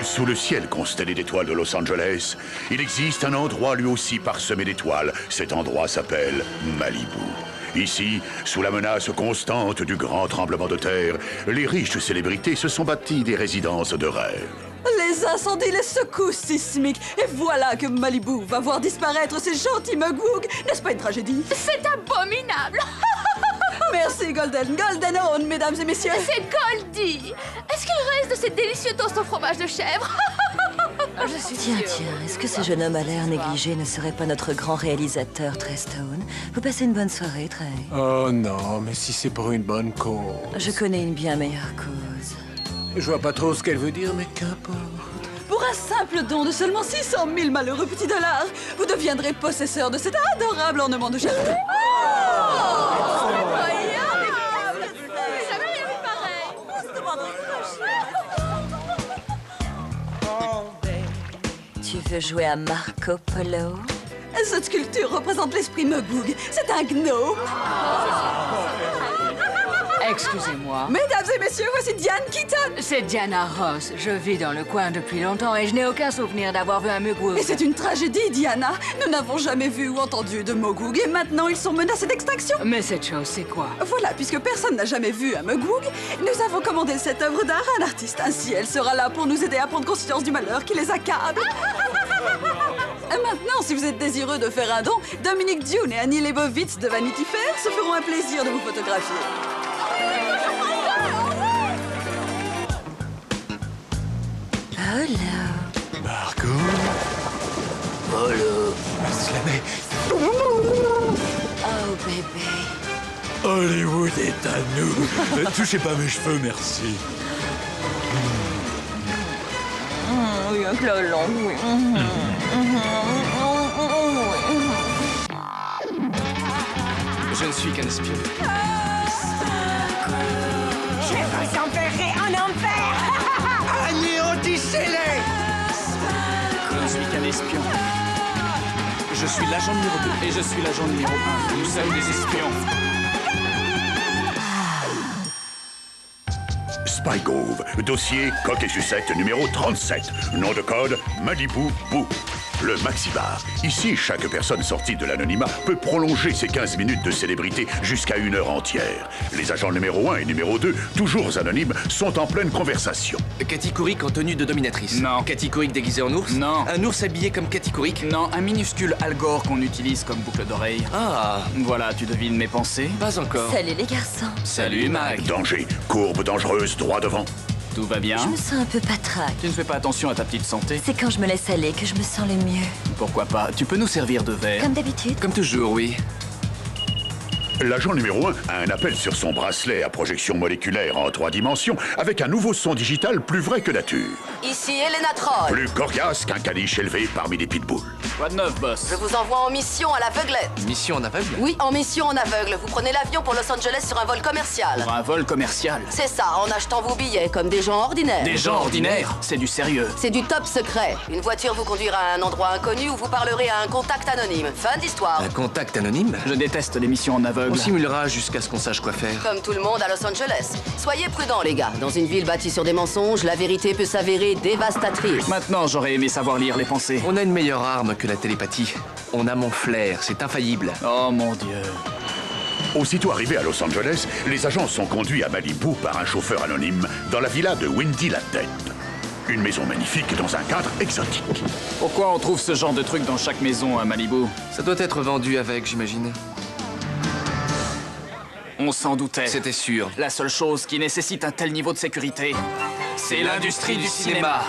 Sous le ciel constellé d'étoiles de Los Angeles, il existe un endroit lui aussi parsemé d'étoiles. Cet endroit s'appelle Malibu. Ici, sous la menace constante du grand tremblement de terre, les riches célébrités se sont bâties des résidences de rêve. Les incendies, les secousses sismiques. Et voilà que Malibu va voir disparaître ces gentils mugwugs. N'est-ce pas une tragédie? C'est abominable. Merci, Golden. Golden Own, mesdames et messieurs. C'est Goldie. Est-ce qu'il reste de ces délicieux toasts au fromage de chèvre? Je suis Tiens, sûre. tiens, est-ce que ce jeune homme à l'air négligé ne serait pas notre grand réalisateur, Trey Stone? Vous passez une bonne soirée, Trey. Oh non, mais si c'est pour une bonne cause. Je connais une bien meilleure cause. Je vois pas trop ce qu'elle veut dire, mais qu'importe. Pour un simple don de seulement 600 000 malheureux petits dollars, vous deviendrez possesseur de cet adorable ornement de jardin. Jamais rien vu pareil. Tu veux jouer à Marco Polo? Cette sculpture représente l'esprit Mugwug. C'est un gnome. Excusez-moi. Mesdames et messieurs, voici Diane Keaton. C'est Diana Ross. Je vis dans le coin depuis longtemps et je n'ai aucun souvenir d'avoir vu un mugwug. Et c'est une tragédie, Diana. Nous n'avons jamais vu ou entendu de Mugwug et maintenant ils sont menacés d'extinction. Mais cette chose, c'est quoi? Voilà, puisque personne n'a jamais vu un Mugwug, nous avons commandé cette œuvre d'art à un artiste. Ainsi, elle sera là pour nous aider à prendre conscience du malheur qui les accable. Maintenant, si vous êtes désireux de faire un don, Dominique Dune et Annie Leibovitz de Vanity Fair se feront un plaisir de vous photographier. Polo. Marco. Polo. Slamé. Oh, bébé. Hollywood est à nous. Touchez pas mes cheveux, merci. Rien que la langue, oui. Je ne suis qu'un espion. Je vous enverrai en enfer. Anéantissez-les! Je ne suis qu'un espion. Je suis l'agent numéro 2 et je suis l'agent numéro 1. Nous sommes des espions. Spy Grove, dossier coq et sucette numéro 37. Nom de code Malibu Boo. Le Maxi-Bar. Ici, chaque personne sortie de l'anonymat peut prolonger ses 15 minutes de célébrité jusqu'à 1 heure entière. Les agents numéro 1 et numéro 2, toujours anonymes, sont en pleine conversation. Cathy Couric en tenue de dominatrice. Non. Cathy Couric déguisée en ours. Non. Un ours habillé comme Cathy Couric. Non, un minuscule Al Gore qu'on utilise comme boucle d'oreille. Ah. Voilà, tu devines mes pensées. Pas encore. Salut les garçons. Salut, Mag. Danger, courbe dangereuse, droit devant. Tout va bien? Je me sens un peu patraque. Tu ne fais pas attention à ta petite santé? C'est quand je me laisse aller que je me sens le mieux. Pourquoi pas? Tu peux nous servir de verre? Comme d'habitude. Comme toujours, oui. L'agent numéro 1 a un appel sur son bracelet à projection moléculaire en 3 dimensions avec un nouveau son digital plus vrai que nature. Ici Elena Troll. Plus coriace qu'un caniche élevé parmi des pitbulls. Quoi de neuf, boss? Je vous envoie en mission à l'aveuglette. Mission en aveugle? Oui, en mission en aveugle. Vous prenez l'avion pour Los Angeles sur un vol commercial. Pour un vol commercial. C'est ça, en achetant vos billets comme des gens ordinaires. Des gens ordinaires? C'est du sérieux. C'est du top secret. Une voiture vous conduira à un endroit inconnu où vous parlerez à un contact anonyme. Fin d'histoire. Un contact anonyme? Je déteste les missions en aveugle. On simulera jusqu'à ce qu'on sache quoi faire. Comme tout le monde à Los Angeles. Soyez prudents, les gars. Dans une ville bâtie sur des mensonges, la vérité peut s'avérer dévastatrice. Maintenant, j'aurais aimé savoir lire les pensées. On a une meilleure arme que la télépathie. On a mon flair, c'est infaillible. Oh mon Dieu. Aussitôt arrivés à Los Angeles, les agents sont conduits à Malibu par un chauffeur anonyme dans la villa de Windy la Tête. Une maison magnifique dans un cadre exotique. Pourquoi on trouve ce genre de truc dans chaque maison à Malibu? Ça doit être vendu avec, j'imagine. On s'en doutait. C'était sûr. La seule chose qui nécessite un tel niveau de sécurité, c'est l'industrie du cinéma.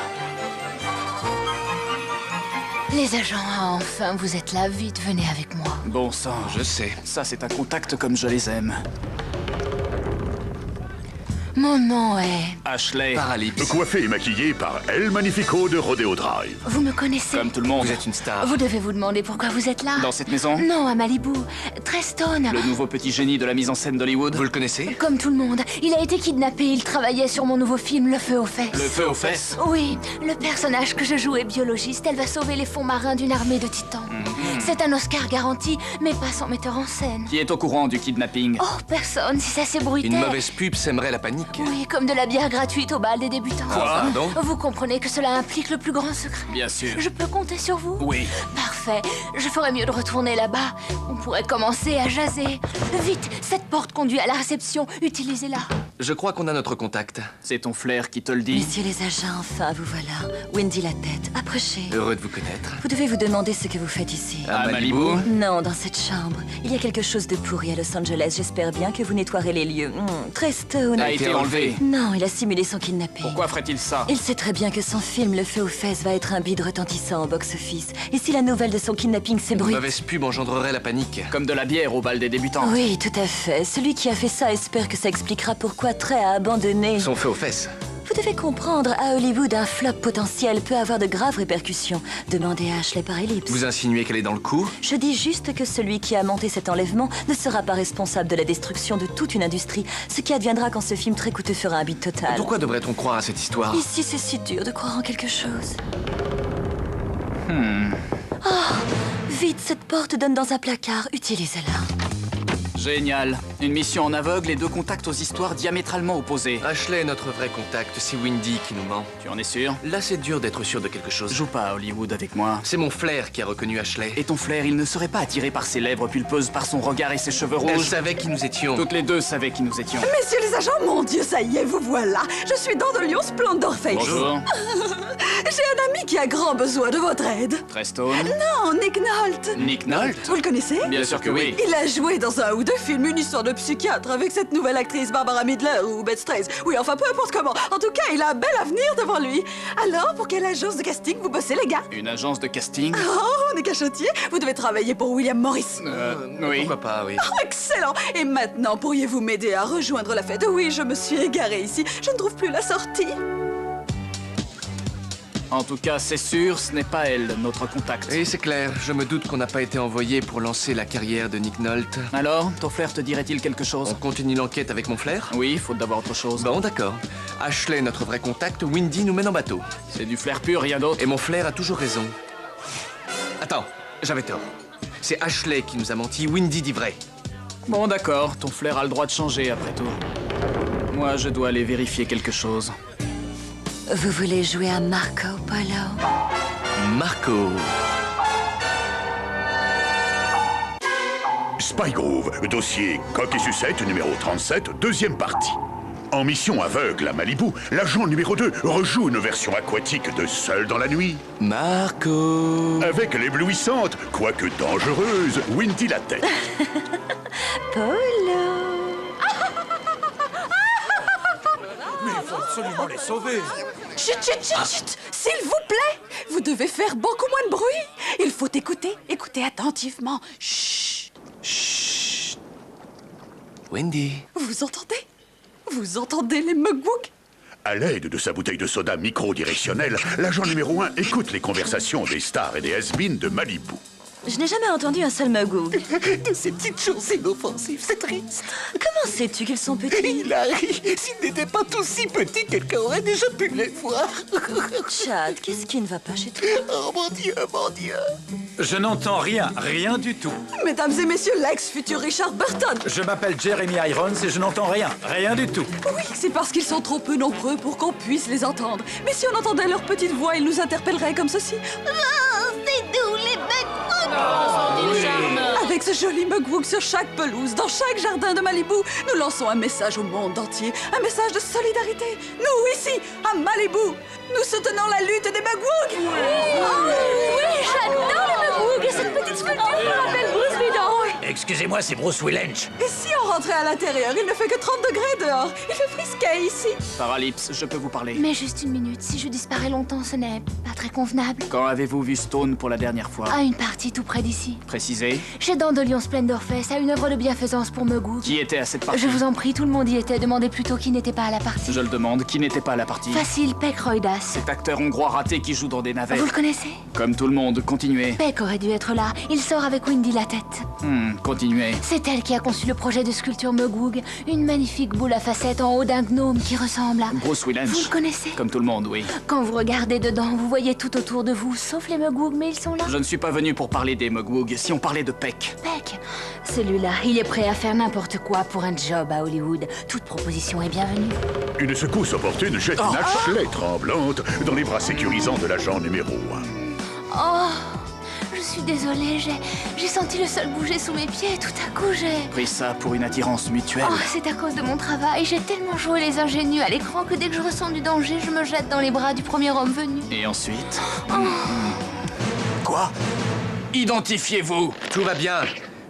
Les agents, enfin, vous êtes là. Vite, venez avec moi. Bon sang. Je sais. Ça, c'est un contact comme je les aime. Mon nom est... Ashley. Paralypse. Coiffé et maquillé par El Magnifico de Rodeo Drive. Vous me connaissez? Comme tout le monde. Vous êtes une star. Vous devez vous demander pourquoi vous êtes là. Dans cette maison? Non, à Malibu. Trey Stone. Le nouveau petit génie de la mise en scène d'Hollywood. Vous le connaissez? Comme tout le monde. Il a été kidnappé. Il travaillait sur mon nouveau film, Le Feu aux Fesses. Le feu aux fesses? Oui, le personnage que je joue est biologiste. Elle va sauver les fonds marins d'une armée de titans. C'est un Oscar garanti, mais pas sans metteur en scène. Qui est au courant du kidnapping? Oh, personne, si ça s'ébruitait. Une mauvaise pub sèmerait la panique. Oui, comme de la bière gratuite au bal des débutants. Pardon? Vous comprenez que cela implique le plus grand secret. Bien sûr. Je peux compter sur vous? Oui. Parfait. Je ferais mieux de retourner là-bas. On pourrait commencer à jaser. Vite, cette porte conduit à la réception. Utilisez-la. Je crois qu'on a notre contact. C'est ton flair qui te le dit. Messieurs les agents, enfin vous voilà. Wendy la tête, approchez. Heureux de vous connaître. Vous devez vous demander ce que vous faites ici. À Malibu? Non, dans cette chambre. Il y a quelque chose de pourri à Los Angeles. J'espère bien que vous nettoierez les lieux. Trestone A été enlevé. Non, il a simulé son kidnapping. Pourquoi ferait-il ça? Il sait très bien que son film Le Feu aux fesses va être un bide retentissant au box-office. Et si la nouvelle de son kidnapping Une s'ébruite... mauvaise pub engendrerait la panique. Comme de la bière au bal des débutants. Oui, tout à fait. Celui qui a fait ça espère que ça expliquera pourquoi Trey a abandonné. Son feu aux fesses. Vous devez comprendre, à Hollywood, un flop potentiel peut avoir de graves répercussions. Demandez à Ashley par Ellipse. Vous insinuez qu'elle est dans le coup? Je dis juste que celui qui a monté cet enlèvement ne sera pas responsable de la destruction de toute une industrie, ce qui adviendra quand ce film très coûteux fera un bide total. Pourquoi devrait-on croire à cette histoire? Ici, c'est si dur de croire en quelque chose. Oh, vite, cette porte donne dans un placard. Utilisez-la. Génial. Une mission en aveugle et deux contacts aux histoires diamétralement opposées. Ashley est notre vrai contact, c'est Wendy qui nous ment. Tu en es sûr? Là, c'est dur d'être sûr de quelque chose. Joue pas à Hollywood avec moi. C'est mon flair qui a reconnu Ashley. Et ton flair, il ne serait pas attiré par ses lèvres pulpeuses, par son regard et ses cheveux rouges? Elle savait qui nous étions. Toutes les deux savaient qui nous étions. Messieurs les agents, mon Dieu, ça y est, vous voilà. Je suis Dandelion Splendorface. Bonjour. J'ai un ami qui a grand besoin de votre aide. Trestone? Non, Nick Nolte. Nick Nolte? Vous le connaissez? Bien sûr que oui. Il a joué dans un ou deux films, une histoire de psychiatre avec cette nouvelle actrice Barbara Midler ou Bette Strays. Oui, enfin, peu importe comment. En tout cas, il a un bel avenir devant lui. Alors, pour quelle agence de casting vous bossez, les gars? Une agence de casting? Oh, on est cachotier. Vous devez travailler pour William Morris. Oui. Pourquoi pas, oui. Oh, excellent. Et maintenant, pourriez-vous m'aider à rejoindre la fête? Oui, je me suis égarée ici. Je ne trouve plus la sortie. En tout cas, c'est sûr, ce n'est pas elle, notre contact. Et c'est clair, je me doute qu'on n'a pas été envoyé pour lancer la carrière de Nick Nolte. Alors, ton flair te dirait-il quelque chose? On continue l'enquête avec mon flair? Oui, faute d'avoir autre chose. Bon, d'accord. Ashley, notre vrai contact, Wendy nous mène en bateau. C'est du flair pur, rien d'autre. Et mon flair a toujours raison. Attends, j'avais tort. C'est Ashley qui nous a menti, Wendy dit vrai. Bon, d'accord, ton flair a le droit de changer après tout. Moi, je dois aller vérifier quelque chose. Vous voulez jouer à Marco Polo? Marco. Spygrove, dossier Coq et Sucette, numéro 37, deuxième partie. En mission aveugle à Malibu, l'agent numéro 2 rejoue une version aquatique de Seul dans la nuit. Marco. Avec l'éblouissante, quoique dangereuse, Wendy la tête. Polo. Mais il faut absolument les sauver. Chut, chut, chut, chut. S'il vous plaît, vous devez faire beaucoup moins de bruit. Il faut écouter, écouter attentivement. Chut. Chut. Wendy. Vous entendez? Vous entendez les mugwugs? À l'aide de sa bouteille de soda micro-directionnelle, l'agent numéro 1 écoute les conversations des stars et des has-beens de Malibu. Je n'ai jamais entendu un seul Mugwug. De ces petites choses inoffensives, c'est triste. Comment sais-tu qu'ils sont petits? Hilary, s'ils n'étaient pas tous si petits, quelqu'un aurait déjà pu les voir. Chad, qu'est-ce qui ne va pas chez toi? Oh mon Dieu, mon Dieu. Je n'entends rien, rien du tout. Mesdames et messieurs, l'ex-futur Richard Burton. Je m'appelle Jeremy Irons et je n'entends rien, rien du tout. Oui, c'est parce qu'ils sont trop peu nombreux pour qu'on puisse les entendre. Mais si on entendait leur petite voix, ils nous interpelleraient comme ceci. C'est nous, les Mugwugs. Avec ce joli mugwug sur chaque pelouse, dans chaque jardin de Malibu, nous lançons un message au monde entier, un message de solidarité. Nous, ici, à Malibu, nous soutenons la lutte des mugwugs. Oui, j'adore les Mugwugs. Et cette petite sculpture me rappelle Bruce Vidange. Excusez-moi, c'est Bruce Willange. Et si on rentrait à l'intérieur, il ne fait que 30 degrés dehors. Il fait frisquet ici. Paralypse, je peux vous parler. Mais juste une minute, si je disparais longtemps, ce n'est pas très convenable. Quand avez-vous vu Stone pour la dernière fois? À une partie tout près d'ici. Précisez. Chez Dandelion Splendorface, à une œuvre de bienfaisance pour Mugwug. Qui était à cette partie? Je vous en prie, tout le monde y était. Demandez plutôt qui n'était pas à la partie. Je le demande, qui n'était pas à la partie? Facile, Peck Roydas. Cet acteur hongrois raté qui joue dans des navettes. Vous le connaissez? Comme tout le monde, continuez. Peck aurait dû être là. Il sort avec Wendy la tête. Continuez. C'est elle qui a conçu le projet de sculpture Mugwug, une magnifique boule à facettes en haut d'un gnome qui ressemble à... Bruce Willis. Vous le connaissez? Comme tout le monde, oui. Quand vous regardez dedans, vous voyez tout autour de vous, sauf les Mugwug, mais ils sont là. Je ne suis pas venu pour parler des Mugwug, si on parlait de Peck. Peck, celui-là, il est prêt à faire n'importe quoi pour un job à Hollywood. Toute proposition est bienvenue. Une secousse opportune jette une Ashley tremblante dans les bras sécurisants de l'agent numéro 1. Oh, je suis désolée, j'ai senti le sol bouger sous mes pieds et tout à coup j'ai... Pris ça pour une attirance mutuelle. Oh, c'est à cause de mon travail. J'ai tellement joué les ingénus à l'écran que dès que je ressens du danger, je me jette dans les bras du premier homme venu. Et ensuite... Quoi? Identifiez-vous! Tout va bien.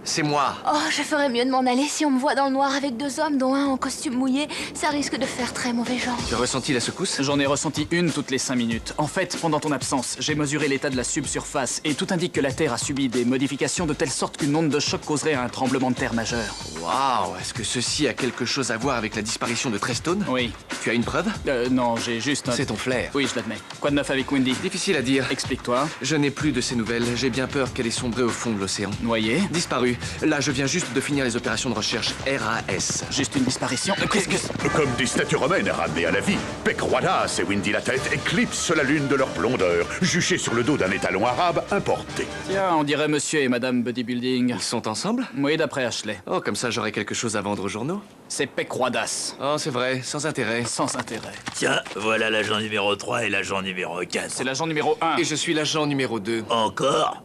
C'est moi. Oh, je ferais mieux de m'en aller si on me voit dans le noir avec deux hommes, dont un en costume mouillé. Ça risque de faire très mauvais genre. Tu as ressenti la secousse? J'en ai ressenti une toutes les 5 minutes. En fait, pendant ton absence, j'ai mesuré l'état de la subsurface et tout indique que la Terre a subi des modifications de telle sorte qu'une onde de choc causerait un tremblement de terre majeur. Waouh, est-ce que ceci a quelque chose à voir avec la disparition de Trestone? Oui. Tu as une preuve? Non, j'ai juste... C'est ton flair. Oui, je l'admets. Quoi de neuf avec Wendy? Difficile à dire. Explique-toi. Je n'ai plus de ses nouvelles. J'ai bien peur qu'elle ait sombré au fond de l'océan. Noyée? Disparue. Là, je viens juste de finir les opérations de recherche RAS. Juste une disparition? Qu'est-ce que... Comme des statues romaines ramenées à la vie, Peck Roidas et Windy la Tête éclipsent la lune de leur blondeur, juchés sur le dos d'un étalon arabe importé. Tiens, on dirait monsieur et madame Bodybuilding. Ils sont ensemble? Oui, d'après Ashley. Oh, comme ça, j'aurai quelque chose à vendre aux journaux? C'est Peck Roidas. Oh, c'est vrai, sans intérêt. Sans intérêt. Tiens, voilà l'agent numéro 3 et l'agent numéro 4. C'est l'agent numéro 1. Et je suis l'agent numéro 2. Encore?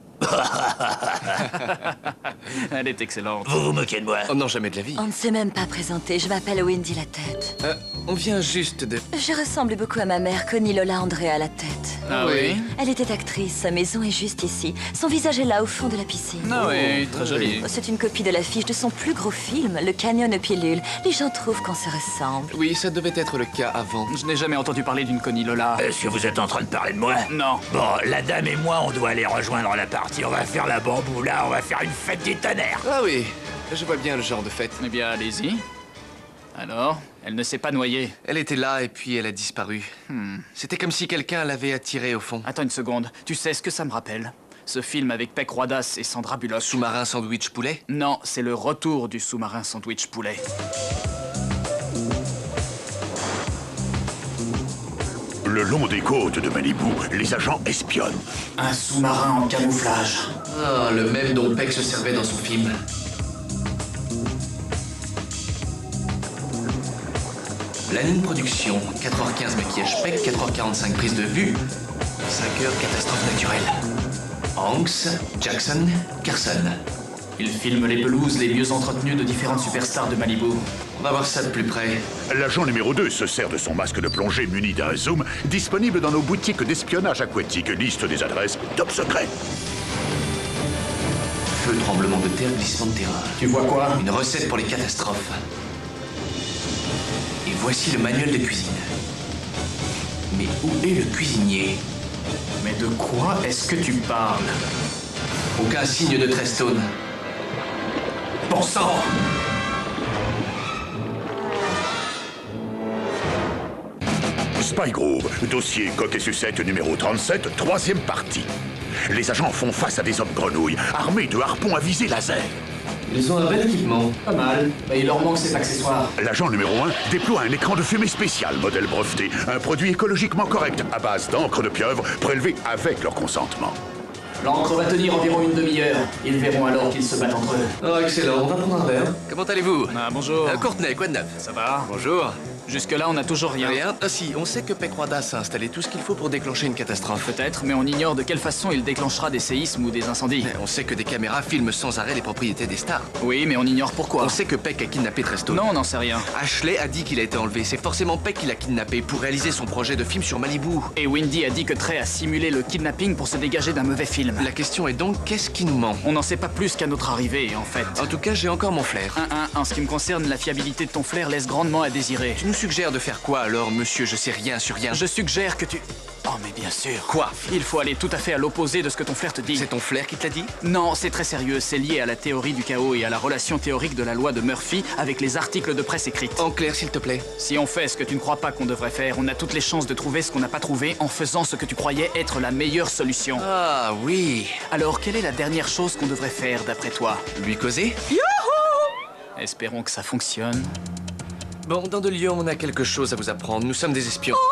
Elle est excellente. Vous vous moquez de moi? Oh non, jamais de la vie. On ne s'est même pas présenté, je m'appelle Wendy la Tête. On vient juste de... Je ressemble beaucoup à ma mère, Connie Lola Andrea la Tête. Ah oui? Elle était actrice, sa maison est juste ici. Son visage est là, au fond de la piscine. Ah oui, très jolie. C'est une copie de l'affiche de son plus gros film, Le Canyon aux pilules. Les gens trouvent qu'on se ressemble. Oui, ça devait être le cas avant. Je n'ai jamais entendu parler d'une Connie Lola. Est-ce que vous êtes en train de parler de moi? Non. Bon, la dame et moi, on doit aller rejoindre la partie. On va faire la bambou là, on va faire une fête des tonnerres. Ah oui, je vois bien le genre de fête. Eh bien, allez-y. Alors, elle ne s'est pas noyée. Elle était là et puis elle a disparu. C'était comme si quelqu'un l'avait attirée au fond. Attends une seconde. Tu sais ce que ça me rappelle? Ce film avec Peck Roidas et Sandra Bullock. Sous-marin sandwich poulet? Non, c'est le retour du sous-marin sandwich poulet. Le long des côtes de Malibu, les agents espionnent. Un sous-marin en camouflage. Ah, le même dont Peck se servait dans son film. Planning production, 4h15 maquillage Peck, 4h45 prise de vue, 5h catastrophe naturelle. Hanks, Jackson, Carson. Il filme les pelouses les mieux entretenues de différentes superstars de Malibu. On va voir ça de plus près. L'agent numéro 2 se sert de son masque de plongée muni d'un zoom disponible dans nos boutiques d'espionnage aquatique. Liste des adresses top secret. Feu, tremblement de terre, glissement de terrain. Tu vois quoi? Une recette pour les catastrophes. Et voici le manuel de cuisine. Mais où est le cuisinier? Mais de quoi est-ce que tu parles? Aucun signe de Trestone. Bon sang! Spy Grove, dossier Coq et Sucette numéro 37, troisième partie. Les agents font face à des hommes grenouilles, armés de harpons à visée laser. Ils ont un bel équipement. Pas mal. Mais il leur manque cet accessoire. L'agent numéro 1 déploie un écran de fumée spécial, modèle breveté, un produit écologiquement correct à base d'encre de pieuvre prélevée avec leur consentement. L'encre va tenir environ une demi-heure. Ils verront alors qu'ils se battent entre eux. Oh, excellent, on va prendre un verre. Comment allez-vous? Ah, bonjour. Courtenay, quoi de neuf? Ça va? Bonjour. Jusque-là, on n'a toujours rien. Rien? Ah si, on sait que Peck Roidas a installé tout ce qu'il faut pour déclencher une catastrophe. Peut-être, mais on ignore de quelle façon il déclenchera des séismes ou des incendies. On sait que des caméras filment sans arrêt les propriétés des stars. Oui, mais on ignore pourquoi. On sait que Peck a kidnappé Trestone. Non, on n'en sait rien. Ashley a dit qu'il a été enlevé. C'est forcément Peck qui l'a kidnappé pour réaliser son projet de film sur Malibu. Et Wendy a dit que Trey a simulé le kidnapping pour se dégager d'un mauvais film. La question est donc, qu'est-ce qui nous ment? On n'en sait pas plus qu'à notre arrivée, en fait. En tout cas, j'ai encore mon flair. En ce qui me concerne, la fiabilité de ton flair laisse grandement à désirer. Tu nous suggère de faire quoi alors, monsieur? Je sais rien sur rien. Je suggère que tu... Oh, mais bien sûr. Quoi? Il faut aller tout à fait à l'opposé de ce que ton flair te dit. C'est ton flair qui te l'a dit? Non, c'est très sérieux. C'est lié à la théorie du chaos et à la relation théorique de la loi de Murphy avec les articles de presse écrites. En clair, s'il te plaît. Si on fait ce que tu ne crois pas qu'on devrait faire, on a toutes les chances de trouver ce qu'on n'a pas trouvé en faisant ce que tu croyais être la meilleure solution. Ah, oui. Alors, quelle est la dernière chose qu'on devrait faire, d'après toi? Lui causer? Youhou! Espérons que ça fonctionne. Bon, dans de Lyon, on a quelque chose à vous apprendre. Nous sommes des espions. Oh!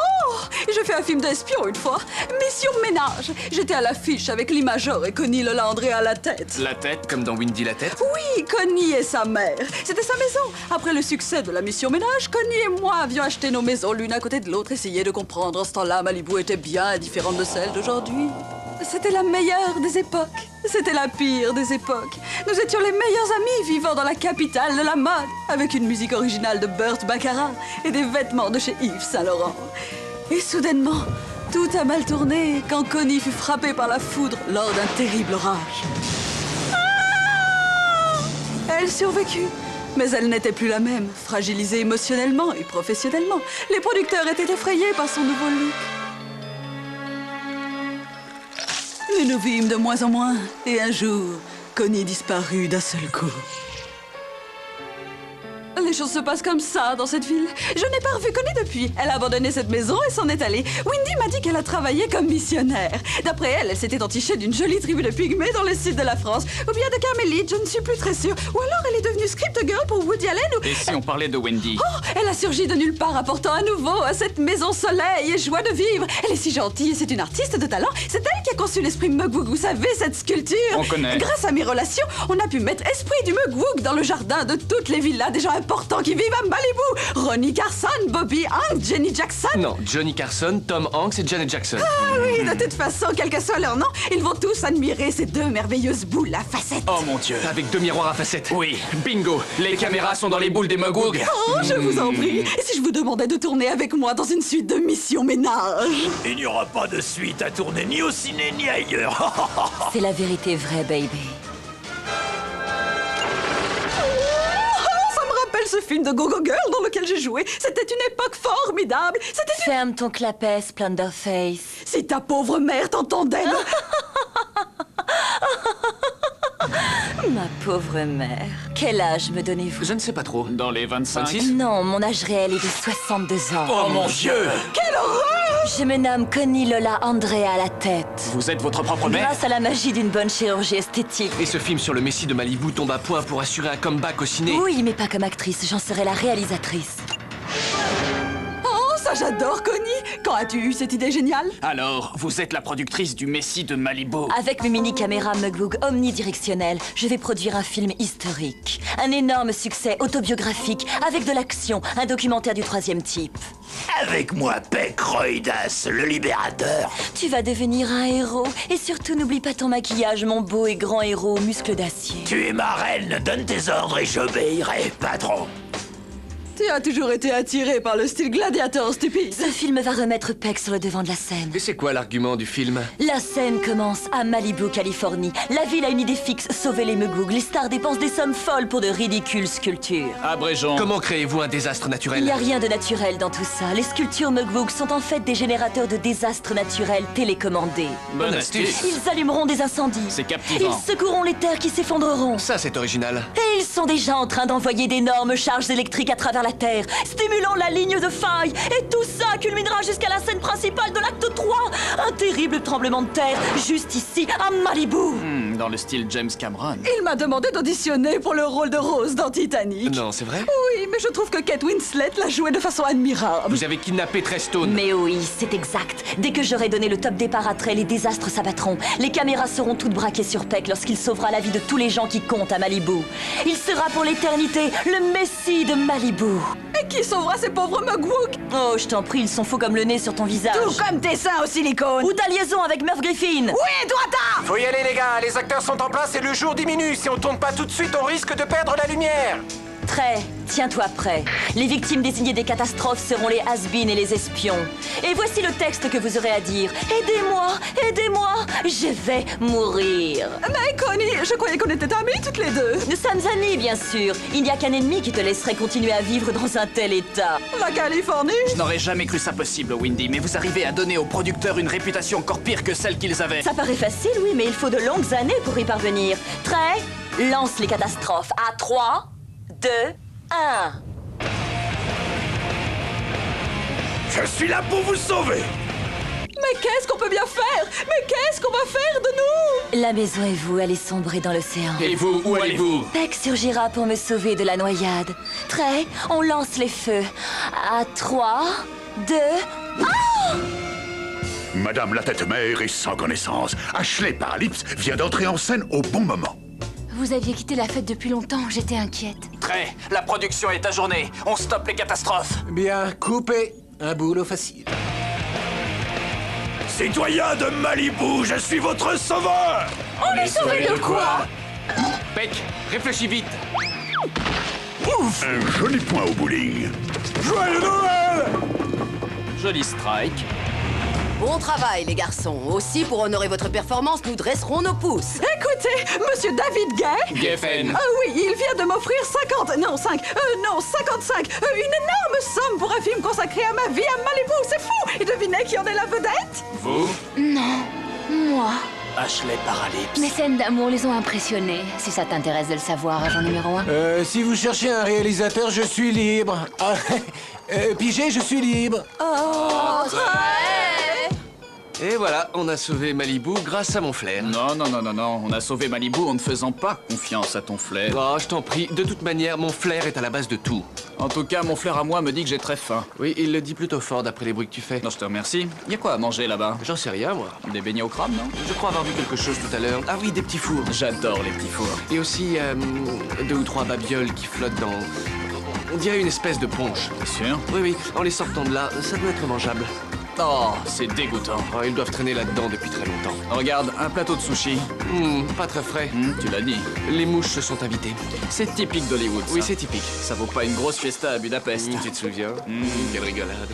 J'ai fait un film d'espion une fois. Mission Ménage. J'étais à l'affiche avec Lee Major et Connie Lola André à la tête. La tête? Comme dans Windy la tête? Oui, Connie et sa mère. C'était sa maison. Après le succès de la Mission Ménage, Connie et moi avions acheté nos maisons l'une à côté de l'autre, essayer de comprendre. En ce temps-là, Malibu était bien différente de celle d'aujourd'hui. C'était la meilleure des époques. C'était la pire des époques. Nous étions les meilleurs amis vivant dans la capitale de la mode, avec une musique originale de Burt Baccarat et des vêtements de chez Yves Saint Laurent. Et soudainement, tout a mal tourné quand Connie fut frappée par la foudre lors d'un terrible orage. Ah! Elle survécut, mais elle n'était plus la même, fragilisée émotionnellement et professionnellement. Les producteurs étaient effrayés par son nouveau look. Nous nous vîmes de moins en moins, et un jour, Connie disparut d'un seul coup. Les choses se passent comme ça dans cette ville. Je n'ai pas revu Connie depuis. Elle a abandonné cette maison et s'en est allée. Windy m'a dit qu'elle a travaillé comme missionnaire. D'après elle, elle s'était entichée d'une jolie tribu de pygmées dans le sud de la France. Ou bien de carmélites, je ne suis plus très sûre. Ou alors elle est devenue script girl pour Woody Allen ou... Et si on parlait de Wendy? Oh, elle a surgi de nulle part, apportant à nouveau à cette maison soleil et joie de vivre. Elle est si gentille et c'est une artiste de talent. C'est elle qui a conçu l'esprit Mugwug, vous savez, cette sculpture. On connaît. Grâce à mes relations, on a pu mettre esprit du Mugwug dans le jardin de toutes les villas des gens importants qui vivent à Malibu. Ronnie Carson, Bobby Hanks, Jenny Jackson. Non, Johnny Carson, Tom Hanks et Janet Jackson. Ah oui, de toute façon, quel que soit leur nom, ils vont tous admirer ces deux merveilleuses boules à facettes. Oh mon Dieu. Avec deux miroirs à facettes. Oui, bingo. Les caméras sont dans les boules des Mugwug. Oh, je vous en prie. Et si je vous demandais de tourner avec moi dans une suite de Mission Ménage? Il n'y aura pas de suite à tourner ni au ciné ni ailleurs. C'est la vérité vraie, baby. Ce film de Go-Go Girl dans lequel j'ai joué, c'était une époque formidable. C'était une... Ferme ton clapet, Splendorface. Si ta pauvre mère t'entendait. Ma pauvre mère. Quel âge me donnez-vous? Je ne sais pas trop. Dans les 25? 26? Non, mon âge réel est de 62 ans. Oh mon Dieu! Quelle horreur! Je me nomme Connie Lola André à la tête. Vous êtes votre propre mère? Grâce à la magie d'une bonne chirurgie esthétique. Et ce film sur le Messie de Malibu tombe à point pour assurer un comeback au ciné. Oui, mais pas comme actrice, j'en serai la réalisatrice. Oh, ça j'adore, Connie. Quand as-tu eu cette idée géniale? Alors, vous êtes la productrice du Messie de Malibu. Avec mes mini-caméras Mugwug omnidirectionnelles, je vais produire un film historique. Un énorme succès autobiographique, avec de l'action, un documentaire du 3e type. Avec moi, Peck Roidas, le libérateur. Tu vas devenir un héros, et surtout n'oublie pas ton maquillage, mon beau et grand héros aux muscles d'acier. Tu es ma reine, donne tes ordres et j'obéirai, patron. Tu as toujours été attiré par le style gladiateur stupide. Ce film va remettre Peck sur le devant de la scène. Et c'est quoi l'argument du film? La scène commence à Malibu, Californie. La ville a une idée fixe, sauver les Mugwug. Les stars dépensent des sommes folles pour de ridicules sculptures. Abrégeons. Comment créez-vous un désastre naturel? Il n'y a rien de naturel dans tout ça. Les sculptures Mugwug sont en fait des générateurs de désastres naturels télécommandés. Bonne astuce. Ils allumeront des incendies. C'est captivant. Ils secoueront les terres qui s'effondreront. Ça, c'est original. Et ils sont déjà en train d'envoyer d'énormes charges électriques à travers la Terre, stimulant la ligne de faille. Et tout ça culminera jusqu'à la scène principale de l'acte 3. Un terrible tremblement de terre, juste ici, à Malibu. Dans le style James Cameron. Il m'a demandé d'auditionner pour le rôle de Rose dans Titanic. Non, c'est vrai? Oui, mais je trouve que Kate Winslet l'a joué de façon admirable. Vous avez kidnappé Trestone. Mais oui, c'est exact. Dès que j'aurai donné le top départ à Trey, les désastres s'abattront. Les caméras seront toutes braquées sur Peck lorsqu'il sauvera la vie de tous les gens qui comptent à Malibu. Il sera pour l'éternité le Messie de Malibu. Et qui sauvera ces pauvres Mugwug? Oh, je t'en prie, ils sont faux comme le nez sur ton visage. Tout comme tes seins au silicone. Ou ta liaison avec Murph Griffin. Oui, toi Faut y aller les gars, les acteurs sont en place et le jour diminue. Si on tourne pas tout de suite, on risque de perdre la lumière. Trey, tiens-toi prêt. Les victimes désignées des catastrophes seront les has-beens et les espions. Et voici le texte que vous aurez à dire. Aidez-moi, aidez-moi, je vais mourir. Mais Connie, je croyais qu'on était amis toutes les deux. Nous sommes amis, bien sûr. Il n'y a qu'un ennemi qui te laisserait continuer à vivre dans un tel état. La Californie? Je n'aurais jamais cru ça possible, Windy, mais vous arrivez à donner aux producteurs une réputation encore pire que celle qu'ils avaient. Ça paraît facile, oui, mais il faut de longues années pour y parvenir. Trey, lance les catastrophes. À 3, 2, 1. Je suis là pour vous sauver. Mais qu'est-ce qu'on peut bien faire? Mais qu'est-ce qu'on va faire de nous? La maison et vous allez sombrer dans l'océan. Et vous, où allez-vous? Peck surgira pour me sauver de la noyade. Trey, on lance les feux. À 3, 2... Madame la tête-mère est sans connaissance. Ashley Paralypse vient d'entrer en scène au bon moment. Vous aviez quitté la fête depuis longtemps, j'étais inquiète. Trey, la production est ajournée. On stoppe les catastrophes. Bien, coupé. Un boulot facile. Citoyens de Malibu, je suis votre sauveur. On est sauvés de quoi? Peck, réfléchis vite. Un joli point au bowling. Joyeux Noël. Joli strike. Bon travail, les garçons. Aussi, pour honorer votre performance, nous dresserons nos pouces. Écoutez, monsieur David Gay. Geffen. Ah oui, il vient de m'offrir 55, une énorme somme pour un film consacré à ma vie à Malibu, c'est fou! Et devinez qui en est la vedette? Vous? Non, moi. Ashley Paralypse. Mes scènes d'amour les ont impressionnés. Si ça t'intéresse de le savoir, agent numéro 1. Si vous cherchez un réalisateur, je suis libre. Ah, Pigé, je suis libre. Et voilà, on a sauvé Malibu grâce à mon flair. Non, on a sauvé Malibu en ne faisant pas confiance à ton flair. Oh, je t'en prie, de toute manière, mon flair est à la base de tout. En tout cas, mon flair à moi me dit que j'ai très faim. Oui, il le dit plutôt fort d'après les bruits que tu fais. Non, je te remercie. Y a quoi à manger là-bas? J'en sais rien, moi. Des beignets au crabe, non? Je crois avoir vu quelque chose tout à l'heure. Ah oui, des petits fours. J'adore les petits fours. Et aussi, 2 ou 3 babioles qui flottent dans... On dirait une espèce de ponche. T'es sûr? Oui, en les sortant de là, ça doit être mangeable. Oh, c'est dégoûtant. Oh, ils doivent traîner là-dedans depuis très longtemps. Regarde, un plateau de sushi. Pas très frais. Tu l'as dit. Les mouches se sont invitées. C'est typique d'Hollywood, ça. Oui, c'est typique. Ça vaut pas une grosse fiesta à Budapest. Tu te souviens? Quelle rigolade.